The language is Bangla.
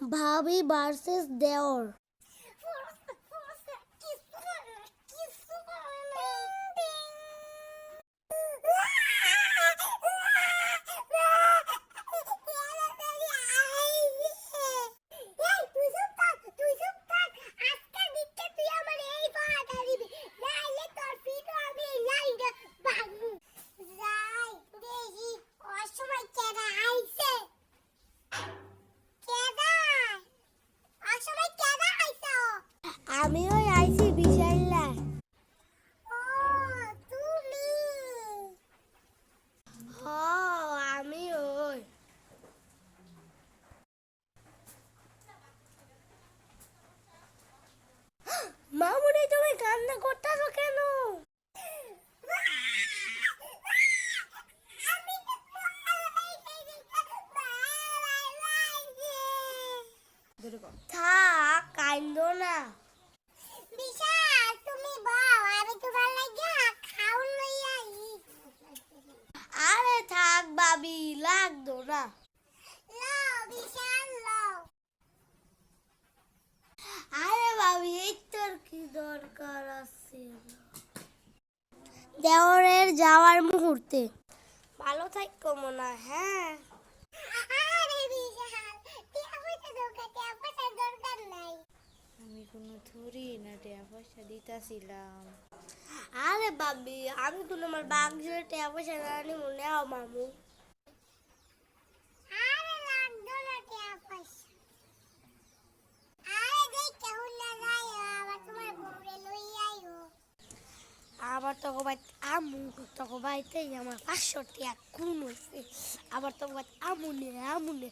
ভাবি ভার্সেস দেওর। আমিও আইছি বিশাল্লা। হ আমি ওই মামুনি, তুমি কান্না করতেছো কেন? থাক কান্দো না। বিশাল তুমি বল, আমি তোমার লাগিয়া খাউন লইয়া আই। আরে থাক ভাবি, লাগতো না। লও বিশাল লও। আরে ভাবি, এই তোর কি দরকার আছে? দেওরের যাওয়ার মুহূর্তে ভালো থাকো মনে। হ্যাঁ আমি কোনো থুরি না টাকা পয়সা দিতাছিলাম। আরে বাবি, আমি তো আমার বাঘ জোরে টাকা পয়সা জানি মনে হয় মামু। আরে লাগতো না টাকা পয়সা। আরে দেখ কেমন না যায়, আবার তোমার বউরে লই আইও। আবার তো ভাই আমু তো ভাইতে আমার 500 টাকা কোন হইছে। আবার তো ভাই আমুনে আমুনে